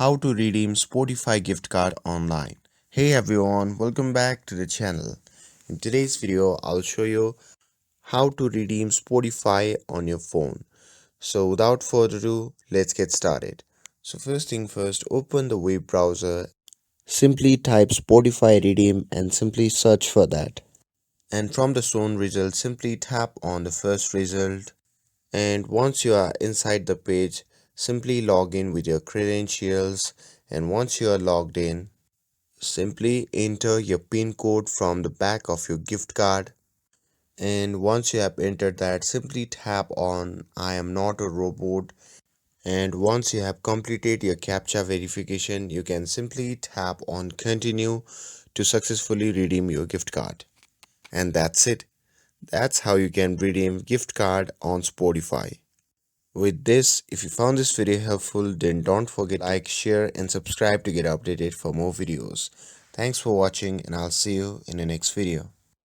How to redeem Spotify gift card online. Hey everyone, welcome back to the channel. In today's video, I'll show you how to redeem Spotify on your phone. So without further ado, let's get started. So first thing first, open the web browser. Simply type Spotify redeem and simply search for that. And from the shown result, simply tap on the first result. And once you are inside the page, simply log in with your credentials. And once you are logged in, simply enter your PIN code from the back of your gift card. And once you have entered that, simply tap on I am not a robot. And once you have completed your CAPTCHA verification, you can simply tap on continue to successfully redeem your gift card. And that's it. That's how you can redeem gift card on Spotify. With this, if you found this video helpful, then don't forget to like, share and subscribe to get updated for more videos. Thanks for watching and I'll see you in the next video.